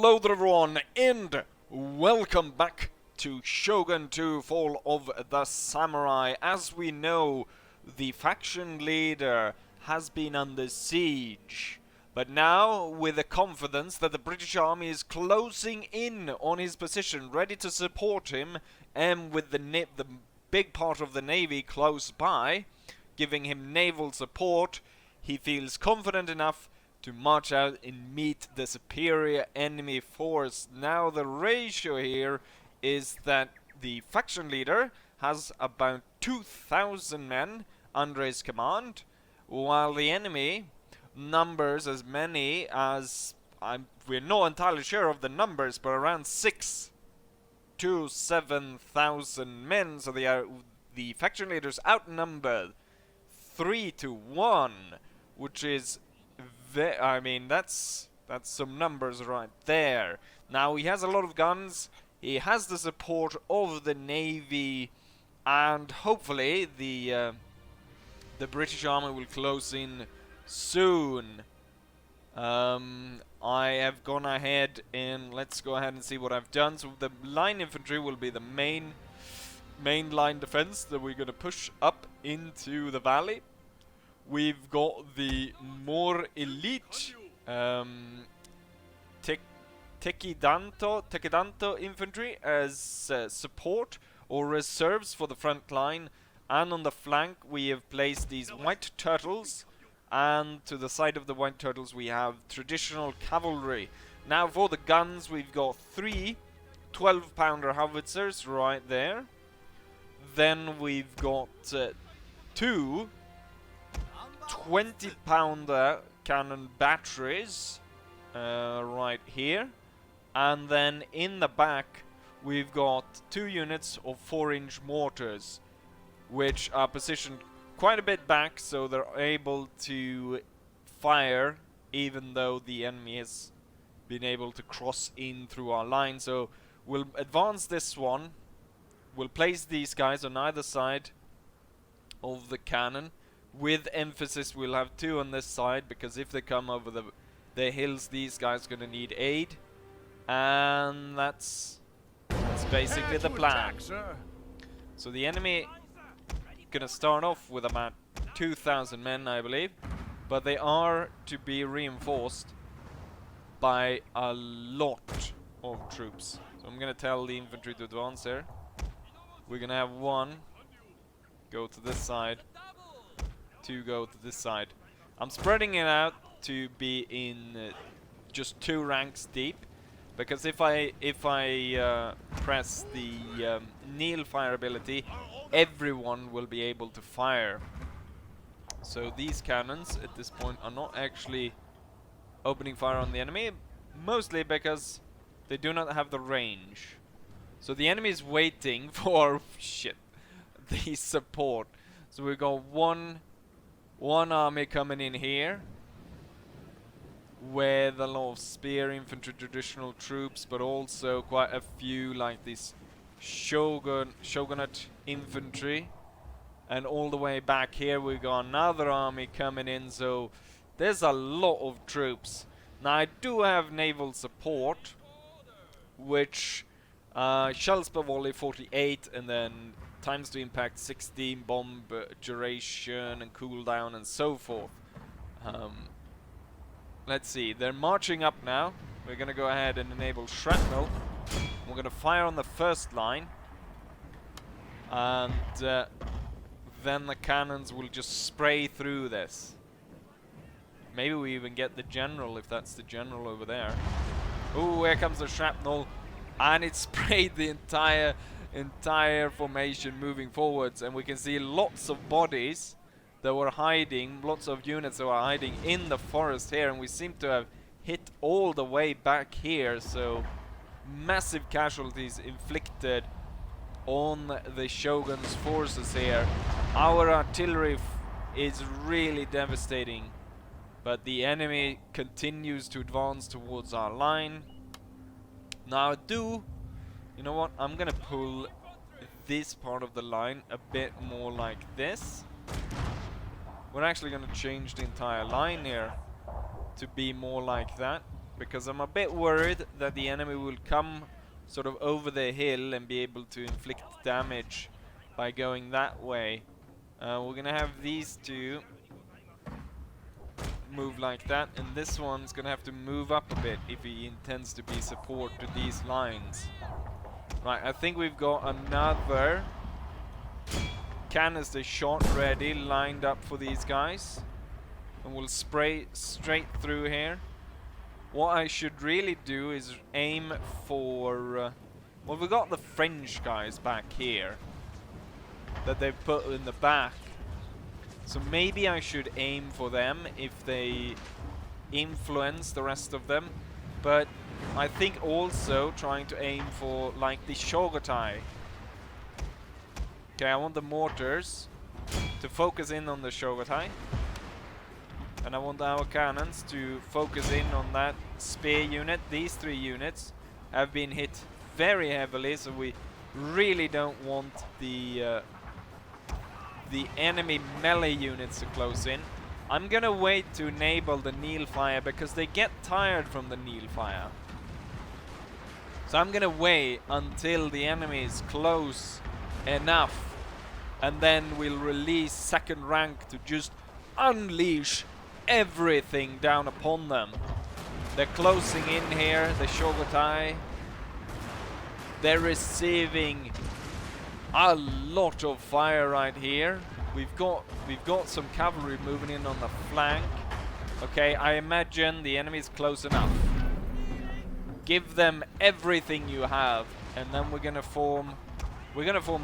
Hello there everyone, and welcome back to Shogun 2 Fall of the Samurai. As we know, the faction leader has been under siege, but now with the confidence that the British army is closing in on his position, ready to support him, and with the big part of the navy close by, giving him naval support, he feels confident enough to march out and meet the superior enemy force. Now the ratio here is that the faction leader has about 2,000 men under his command, while the enemy numbers as many as, we're not entirely sure of the numbers, but around 6 to 7,000 men. So the faction leaders outnumbered 3 to 1, which is I mean, that's some numbers right there. Now he has a lot of guns, he has the support of the navy, and hopefully the British army will close in soon. I have gone ahead and let's go ahead and see what I've done. So the line infantry will be the main line defense that we're going to push up into the valley. We've got the more elite Tekidanto infantry as support or reserves for the front line, and on the flank we have placed these white turtles, and to the side of the white turtles we have traditional cavalry. Now for the guns, we've got 3 12-pounder howitzers right there. Then we've got 2 20-pounder cannon batteries right here, and then in the back we've got 2 units of 4-inch mortars, which are positioned quite a bit back, so they're able to fire even though the enemy has been able to cross in through our line. So we'll advance this one, we'll place these guys on either side of the cannon. With emphasis, we'll have 2 on this side, because if they come over the hills, these guys are going to need aid. And that's basically the plan. So the enemy going to start off with about 2,000 men, I believe. But they are to be reinforced by a lot of troops. So I'm going to tell the infantry to advance here. We're going to have 1 go to this side, 2 go to this side. I'm spreading it out to be in just 2 ranks deep, because if I press the kneel fire ability, everyone will be able to fire. So these cannons at this point are not actually opening fire on the enemy, mostly because they do not have the range. So the enemy is waiting for the support. So we've got one army coming in here with a lot of spear infantry, traditional troops, but also quite a few like this shogunate infantry. And all the way back here we got another army coming in, so there's a lot of troops. Now I do have naval support, which shells per volley 48, and then times to impact 16, bomb duration and cooldown and so forth. Let's see, they're marching up now. We're gonna go ahead and enable shrapnel. We're gonna fire on the first line, and then the cannons will just spray through this. Maybe we even get the general, if that's the general over there. Ooh, here comes the shrapnel, and it sprayed the entire formation moving forwards, and we can see lots of bodies that were hiding, lots of units that were hiding in the forest here, and we seem to have hit all the way back here, so massive casualties inflicted on the Shogun's forces here. Our artillery is really devastating, but the enemy continues to advance towards our line. Now you know what, I'm gonna pull this part of the line a bit more like this. We're actually gonna change the entire line here to be more like that. because I'm a bit worried that the enemy will come sort of over the hill and be able to inflict damage by going that way. We're gonna have these two move like that, and this one's gonna have to move up a bit if he intends to be support to these lines. Right, I think we've got another canister shot ready, lined up for these guys, and we'll spray straight through here. What I should really do is aim for well, we got the French guys back here that they've put in the back, so maybe I should aim for them if they influence the rest of them. But I think also trying to aim for like the Shogotai. Okay, I want the mortars to focus in on the Shogotai, and I want our cannons to focus in on that spear unit. These 3 units have been hit very heavily, so we really don't want the enemy melee units to close in. I'm gonna wait to enable the Neil fire because they get tired from the Neil fire. So I'm gonna wait until the enemy is close enough, and then we'll release second rank to just unleash everything down upon them. They're closing in here, the Shogotai. They're receiving a lot of fire right here. We've got some cavalry moving in on the flank. Okay, I imagine the enemy's close enough. Give them everything you have, and then we're gonna form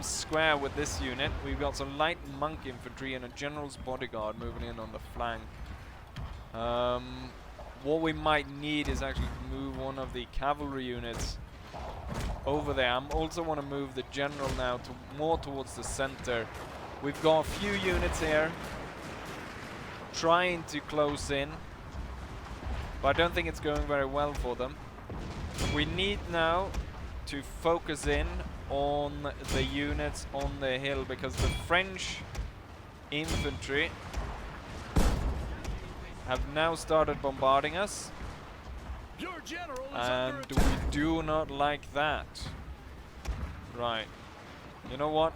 square with this unit. We've got some light monk infantry and a general's bodyguard moving in on the flank. What we might need is actually to move one of the cavalry units over there. I also want to move the general now to more towards the center. We've got a few units here trying to close in, but I don't think it's going very well for them. We need now to focus in on the units on the hill, because the French infantry have now started bombarding us, and we do not like that. Right, you know what?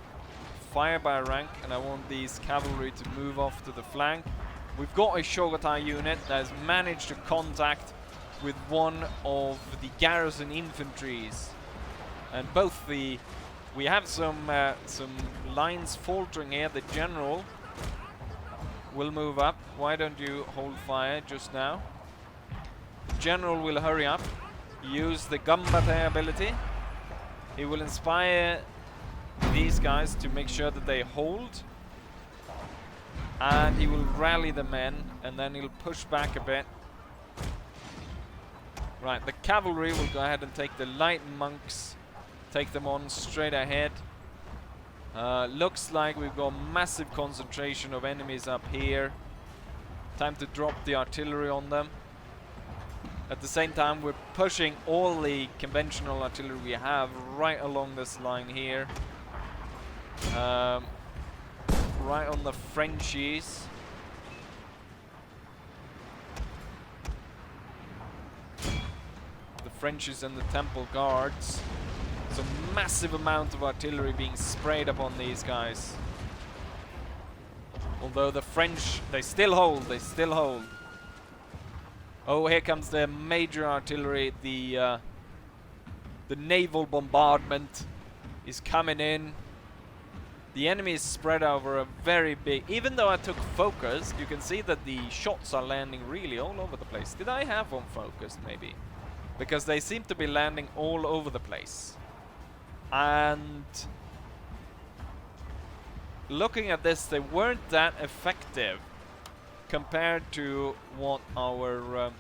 Fire by rank, and I want these cavalry to move off to the flank. We've got a Shogotai unit that has managed to contact with one of the garrison infantries, and both we have some lines faltering here. The general will move up. Why don't you hold fire just now? General will hurry up, use the Gambate ability. He will inspire these guys to make sure that they hold, and he will rally the men, and then he'll push back a bit. Right, the cavalry will go ahead and take the light monks, take them on straight ahead. Looks like we've got massive concentration of enemies up here. Time to drop the artillery on them. At the same time, we're pushing all the conventional artillery we have right along this line here. Right on the Frenchies. The Frenchies and the Temple Guards. So massive amount of artillery being sprayed upon these guys. Although the French, they still hold, they still hold. Oh, here comes the major artillery. The naval bombardment is coming in. The enemy is spread over a very big... Even though I took focus, you can see that the shots are landing really all over the place. Did I have one focused, maybe? Because they seem to be landing all over the place. And looking at this, they weren't that effective compared to what our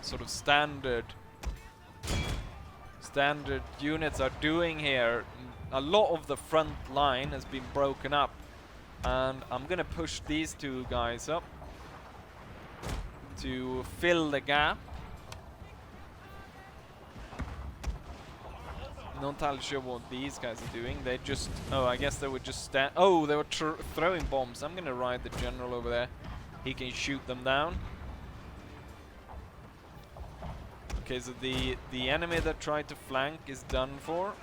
sort of standard units are doing here. A lot of the front line has been broken up, and I'm gonna push these two guys up to fill the gap. Not entirely sure what these guys are doing. They just... Oh, I guess they were just oh, they were throwing bombs. I'm gonna ride the general over there. He can shoot them down. Okay, so the enemy that tried to flank is done for.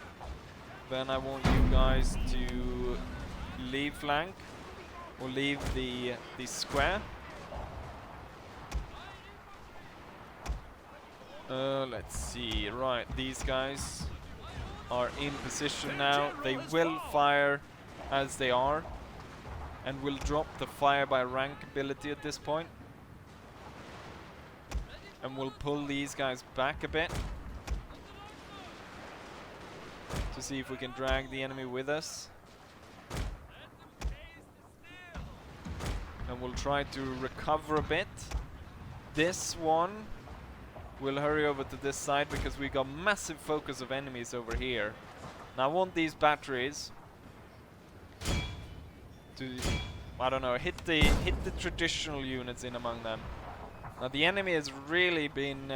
Then I want you guys to leave flank or leave the square. Let's see. Right, these guys are in position now. They will fire as they are, and will drop the fire by rank ability at this point. And we'll pull these guys back a bit to see if we can drag the enemy with us. And we'll try to recover a bit. This one will hurry over to this side because we got massive focus of enemies over here. Now I want these batteries to, I don't know, hit the traditional units in among them. Now the enemy has really been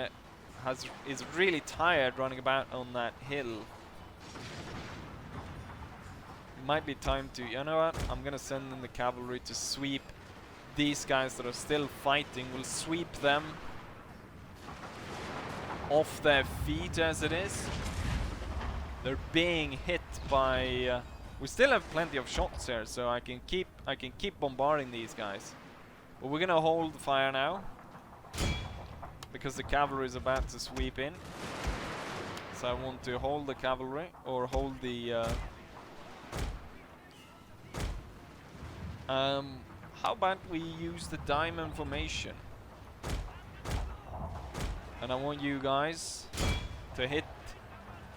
is really tired running about on that hill. Might be time to, you know what? I'm gonna send in the cavalry to sweep these guys that are still fighting. We'll sweep them off their feet as it is. They're being hit by. We still have plenty of shots here, so I can keep bombarding these guys. But we're gonna hold fire now because the cavalry is about to sweep in. So I want to hold the cavalry or hold the. How about we use the diamond formation? And I want you guys to hit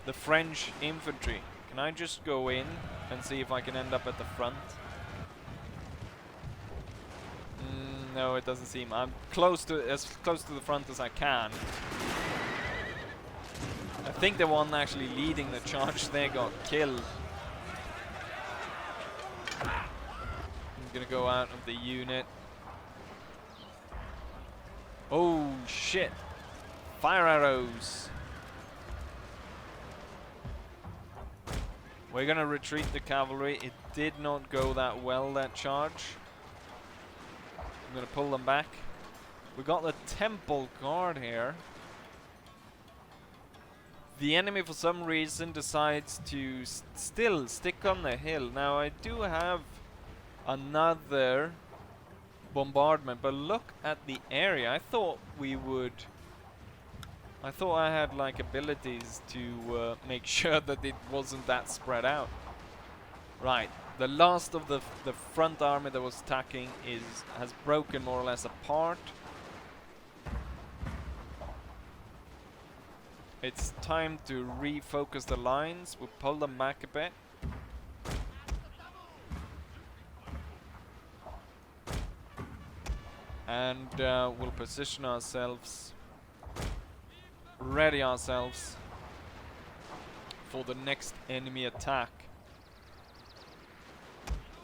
the French infantry. Can I just go in and see if I can end up at the front? No, it doesn't seem. I'm as close to the front as I can. I think the one actually leading the charge there got killed. I'm gonna go out of the unit. Oh shit! Fire arrows! We're gonna retreat the cavalry. It did not go that well, that charge. I'm gonna pull them back. We got the temple guard here. The enemy for some reason decides to still stick on the hill. Now I do have another bombardment, but look at the area. I thought I had like abilities to make sure that it wasn't that spread out. Right, the last of the front army that was attacking has broken more or less apart. It's time to refocus the lines. We'll pull them back a bit. And we'll position ourselves, ready ourselves for the next enemy attack.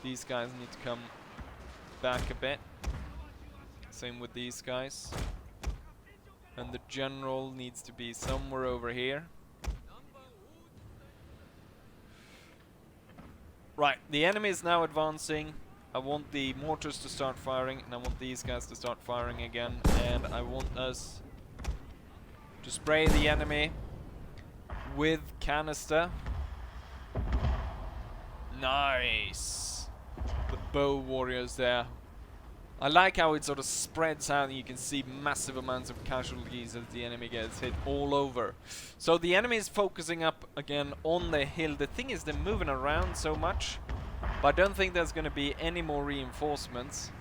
These guys need to come back a bit. Same with these guys. And the general needs to be somewhere over here. Right, the enemy is now advancing. I want the mortars to start firing, and I want these guys to start firing again. And I want us to spray the enemy with canister. Nice! The bow warriors there. I like how it sort of spreads out and you can see massive amounts of casualties as the enemy gets hit all over. So the enemy is focusing up again on the hill. The thing is, they're moving around so much, but I don't think there's going to be any more reinforcements.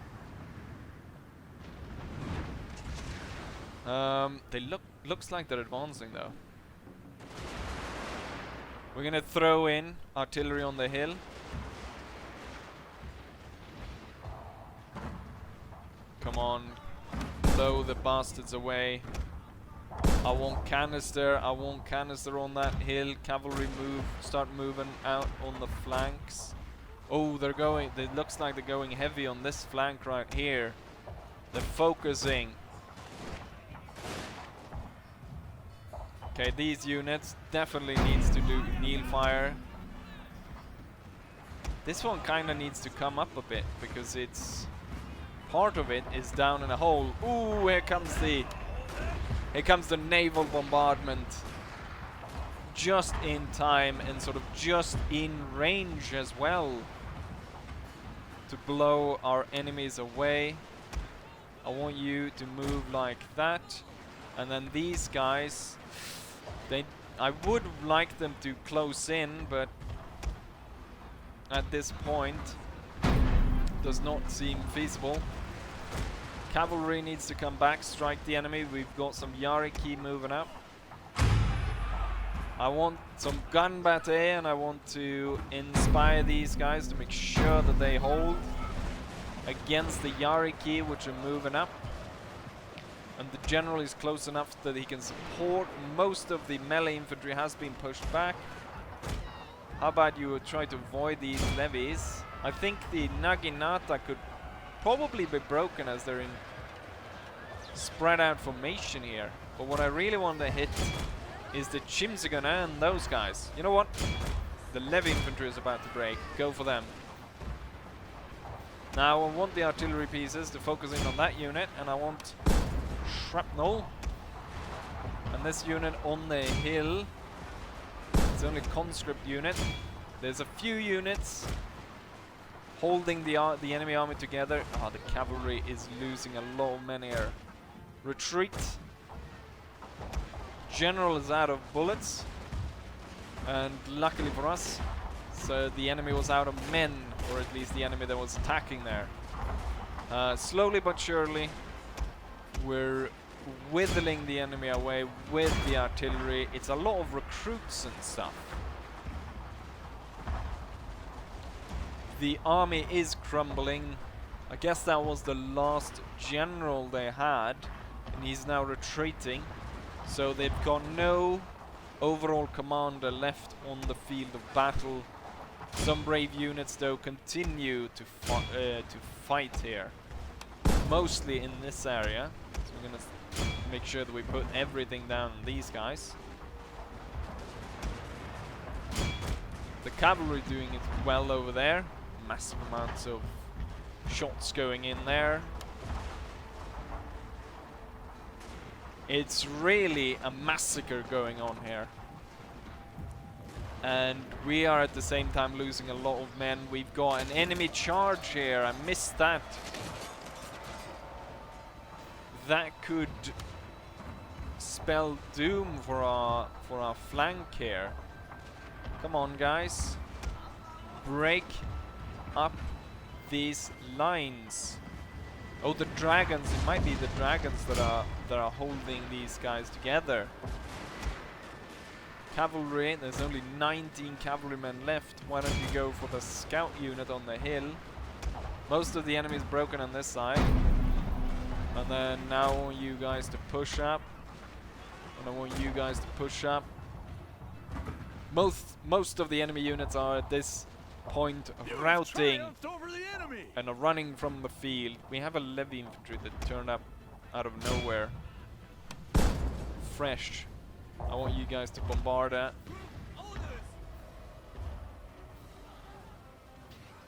They looks like they're advancing though. We're going to throw in artillery on the hill. Come on, blow the bastards away. I want canister on that hill. Cavalry move, start moving out on the flanks. Oh, it looks like they're going heavy on this flank right here. They're focusing. Okay, these units definitely needs to do kneel fire. This one kinda needs to come up a bit because it's part of it is down in a hole. Ooh, here comes the Here comes the naval bombardment. Just in time and sort of just in range as well to blow our enemies away. I want you to move like that. And then these guys, I would like them to close in, but at this point does not seem feasible. Cavalry needs to come back, strike the enemy. We've got some Yariki moving up. I want some gun battery, and I want to inspire these guys to make sure that they hold against the Yariki, which are moving up. And the general is close enough that he can support. Most of the melee infantry has been pushed back. How about you try to avoid these levies? I think the Naginata could probably be broken as they're in spread out formation here. But what I really want to hit is the Chimzigana and those guys. You know what? The levy infantry is about to break. Go for them. Now I want the artillery pieces to focus in on that unit, and I want shrapnel. And this unit on the hill, it's only conscript unit. There's a few units holding the enemy army together. The cavalry is losing a lot of men here. Retreat. General is out of bullets, and luckily for us, so the enemy was out of men, or at least the enemy that was attacking there. Slowly but surely, we're whittling the enemy away with the artillery. It's a lot of recruits and stuff. The army is crumbling. I guess that was the last general they had, and he's now retreating. So they've got no overall commander left on the field of battle. Some brave units though continue to fight here, mostly in this area. So we're gonna make sure that we put everything down on these guys. The cavalry doing it well over there. Massive amounts of shots going in there. It's really a massacre going on here. And we are at the same time losing a lot of men. We've got an enemy charge here. I missed that. That could spell doom for our flank here. Come on, guys. Break up these lines. Oh, the dragons. It might be the dragons that are holding these guys together. Cavalry. There's only 19 cavalrymen left. Why don't you go for the scout unit on the hill? Most of the enemy is broken on this side. And then now I want you guys to push up. And I want you guys to push up. Most of the enemy units are at this point routing and are running from the field. We have a levy infantry that turned up out of nowhere. Fresh. I want you guys to bombard that.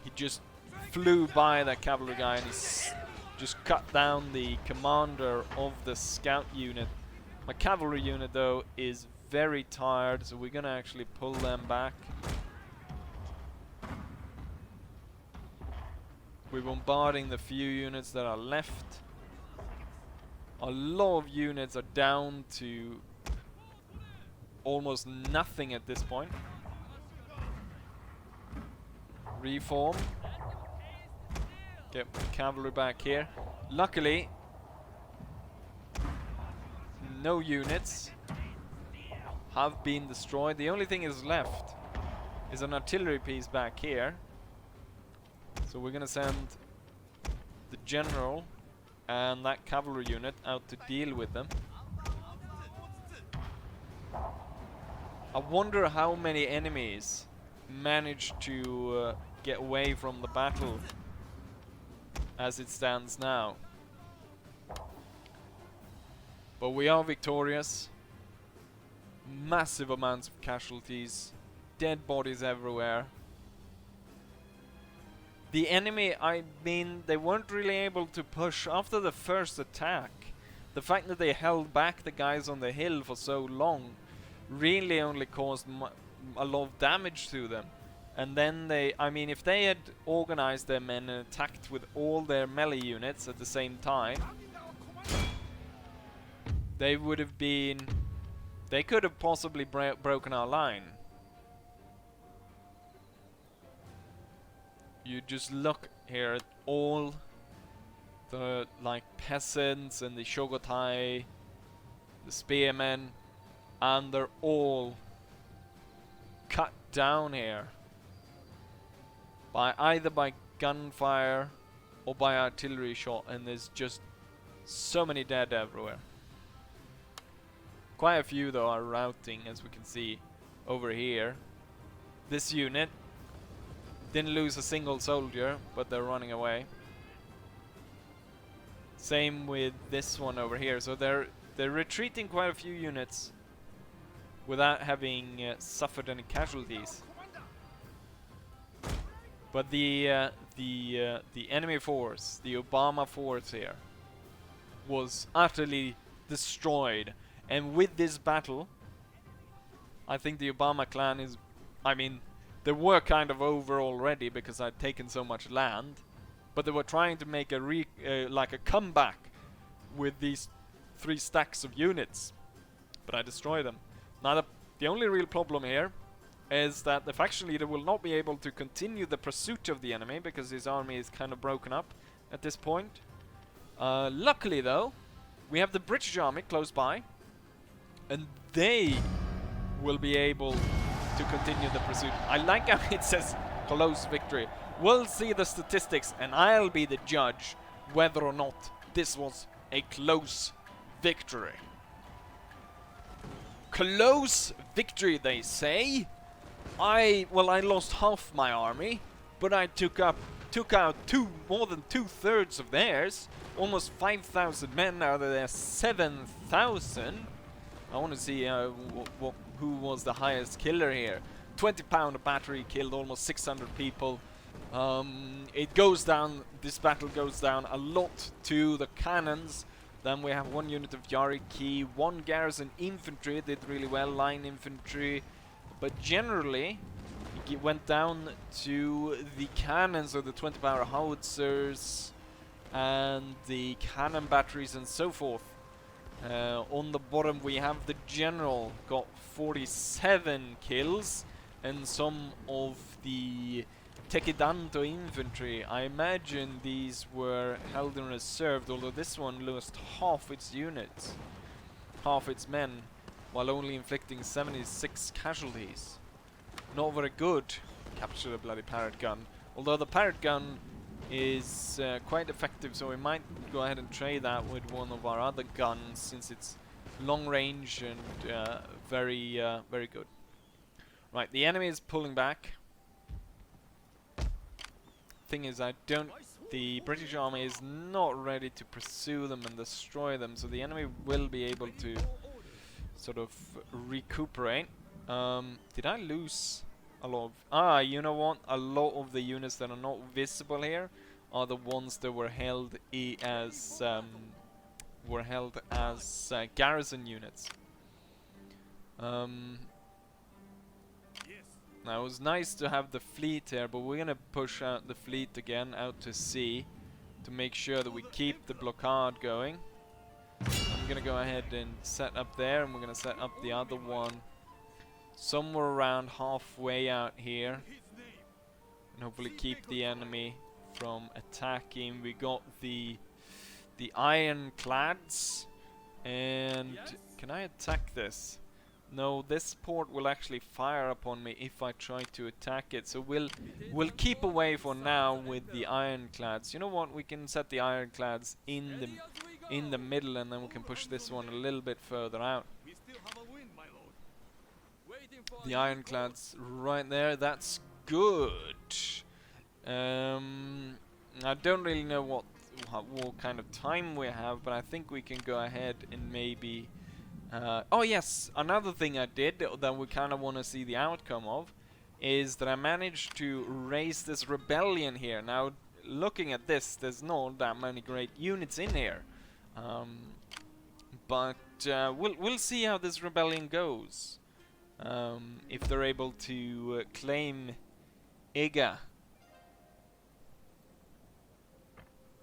He just flew by that cavalry guy and he's just cut down the commander of the scout unit. My cavalry unit though is very tired, so we're gonna actually pull them back. We're bombarding the few units that are left. A lot of units are down to almost nothing at this point. Reform. Get cavalry back here. Luckily, no units have been destroyed. The only thing is left is an artillery piece back here. So we're gonna send the general and that cavalry unit out to deal with them. I wonder how many enemies managed to get away from the battle as it stands now. But we are victorious. Massive amounts of casualties, dead bodies everywhere. The enemy, I mean, they weren't really able to push after the first attack. the fact that they held back the guys on the hill for so long really only caused a lot of damage to them. And then they, I mean, if they had organized their men and attacked with all their melee units at the same time, they would have been, they could have possibly broken our line. You just look here at all the like peasants and the shogotai, the spearmen, and they're all cut down here by either by gunfire or by artillery shot, and there's just so many dead everywhere. Quite a few though are routing, as we can see over here. This unit didn't lose a single soldier, but they're running away. Same with this one over here. So they're retreating quite a few units without having suffered any casualties. But the enemy force, the Obama force here, was utterly destroyed. And with this battle, I think the Obama clan is, I mean, they were kind of over already because I'd taken so much land, but they were trying to make a like a comeback with these 3 stacks of units, but I destroyed them. Now the only real problem here is that the faction leader will not be able to continue the pursuit of the enemy because his army is kind of broken up at this point. Luckily though, we have the British army close by, and they will be able to continue the pursuit. I like how it says close victory. We'll see the statistics and I'll be the judge whether or not this was a close victory. Close victory, they say. I lost half my army, but I took out more than 2/3 of theirs. Almost 5,000 men out of their 7,000. I want to see who was the highest killer here. 20-pounder battery killed almost 600 people. It goes down, this battle goes down a lot to the cannons. Then we have 1 unit of Yariki, 1 garrison infantry did really well, line infantry. But generally, it went down to the cannons or the 20-pounder howitzers and the cannon batteries and so forth. On the bottom we have the general, got 47 kills, and some of the Tekidanto infantry. I imagine these were held in reserve, although this one lost half its units, half its men, while only inflicting 76 casualties. Not very good. Capture the bloody parrot gun. Although the parrot gun is quite effective, so we might go ahead and trade that with one of our other guns, since it's long range and very good. Right, the enemy is pulling back. Thing is, the British army is not ready to pursue them and destroy them, so the enemy will be able to sort of recuperate. Did I lose a lot of... you know what? A lot of the units that are not visible here are the ones that were held as garrison units. Now it was nice to have the fleet here, but we're gonna push out the fleet again out to sea to make sure that we keep the blockade going. I'm gonna go ahead and set up there, and we're gonna set up the other one somewhere around halfway out here, and hopefully keep the enemy from attacking. We got the ironclads, and can I attack this? No, this port will actually fire upon me if I try to attack it. So we'll keep away for now with the ironclads. You know what? We can set the ironclads in the middle, and then we can push this one a little bit further out. The ironclads right there. That's good. I don't really know what kind of time we have, but I think we can go ahead and maybe... oh yes, another thing I did that we kind of want to see the outcome of is that I managed to raise this rebellion here. Now, looking at this, there's not that many great units in here. but we'll see how this rebellion goes. If they're able to claim Iga.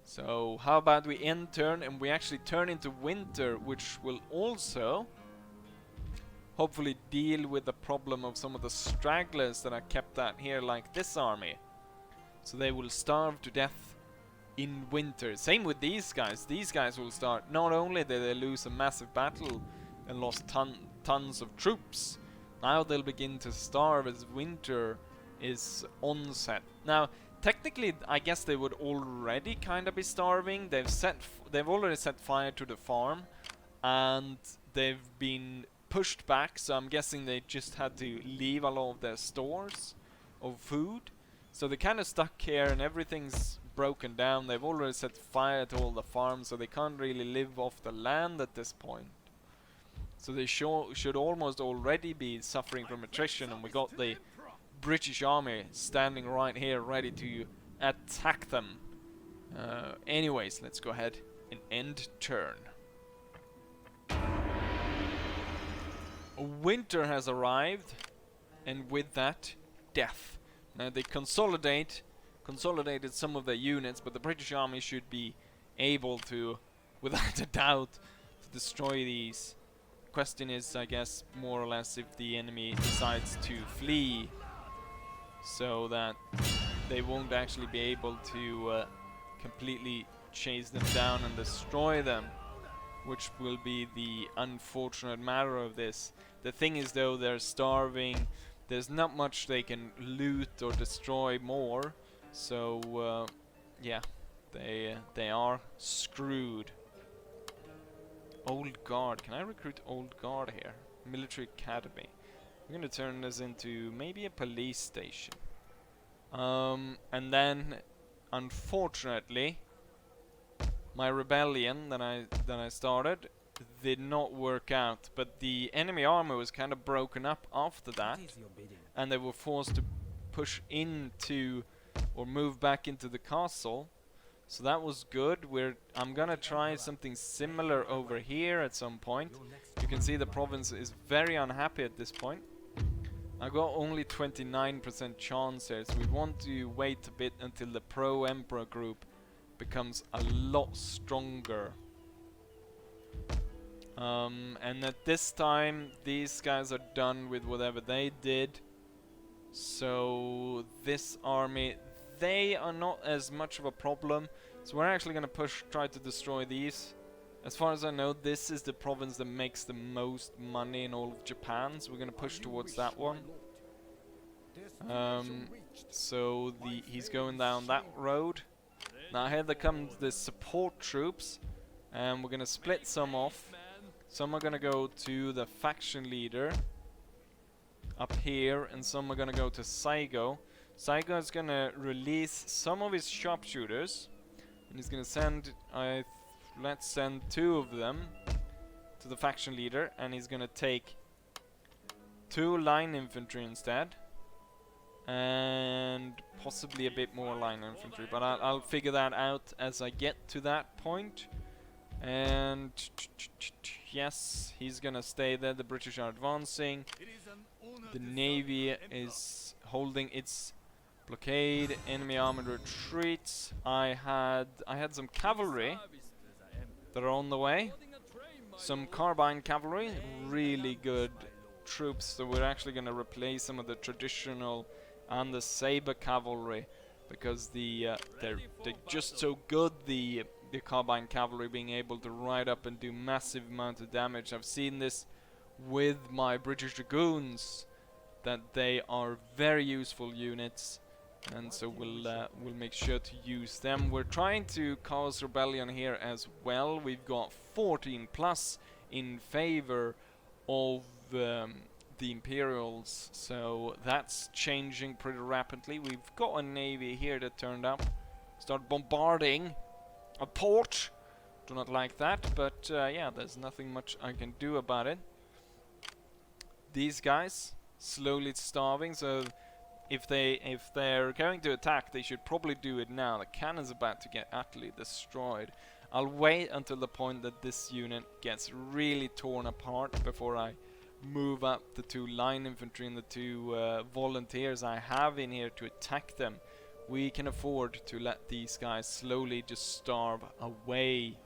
So how about we end turn and we actually turn into winter, which will also hopefully deal with the problem of some of the stragglers that are kept out here, like this army. So they will starve to death in winter. Same with these guys. These guys will start. Not only did they lose a massive battle and lost tons of troops, now they'll begin to starve as winter is onset. Now, technically, I guess they would already kind of be starving. They've already set fire to the farm, and they've been pushed back. So I'm guessing they just had to leave a lot of their stores of food. So they're kind of stuck here, and everything's broken down. They've already set fire to all the farms, so they can't really live off the land at this point. So they should almost already be suffering from attrition, and we got the British army standing right here ready to attack them. Anyways, let's go ahead and end turn. Winter has arrived, and with that, death. Now they consolidated some of their units, but the British army should be able to, without a doubt, to destroy these. Question is, I guess, more or less if the enemy decides to flee, so that they won't actually be able to completely chase them down and destroy them, which will be the unfortunate matter of this. The thing is, though, they're starving. There's not much they can loot or destroy more, so yeah, they are screwed. Old Guard. Can I recruit Old Guard here? Military Academy. I'm going to turn this into maybe a police station. And then, unfortunately, my rebellion that I started did not work out. But the enemy army was kind of broken up after that, and they were forced to push into or move back into the castle. So that was good. I'm gonna try something similar over here at some point. You can see the province is very unhappy at this point. I got only 29% chance here, so we want to wait a bit until the pro-emperor group becomes a lot stronger. And at this time, these guys are done with whatever they did. So this army, they are not as much of a problem. So we're actually going to try to destroy these. As far as I know, this is the province that makes the most money in all of Japan. So we're going to push towards that one. So he's going down that road. Now here come the support troops. And we're going to split some off. Some are going to go to the faction leader up here, and some are going to go to Saigo. Saigo is going to release some of his sharpshooters, and he's going to send, let's send 2 of them to the faction leader, and he's going to take 2 line infantry instead, and possibly a bit more line infantry, but I'll figure that out as I get to that point. And yes, he's gonna stay there. The British are advancing. The Navy is holding its blockade. Enemy armored retreats. I had some cavalry that are on the way. Some carbine cavalry, really good troops. So we're actually gonna replace some of the traditional and the saber cavalry, because they're just so good. The carbine cavalry being able to ride up and do massive amount of damage. I've seen this with my British Dragoons, that they are very useful units, and so we'll make sure to use them. We're trying to cause rebellion here as well. We've got 14 plus in favor of the Imperials, so that's changing pretty rapidly. We've got a navy here that turned up, start bombarding a port. Do not like that, but yeah, there's nothing much I can do about it. These guys slowly starving, so if they're going to attack, they should probably do it now. The cannon's about to get utterly destroyed. I'll wait until the point that this unit gets really torn apart before I move up the 2 line infantry and the 2 volunteers I have in here to attack them. We can afford to let these guys slowly just starve away.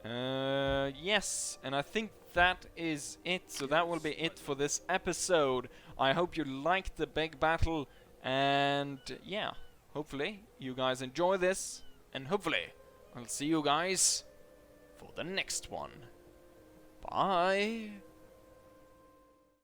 Yes, and I think that is it. So that will be it for this episode. I hope you liked the big battle, and yeah, hopefully you guys enjoy this, and hopefully I'll see you guys for the next one. Bye!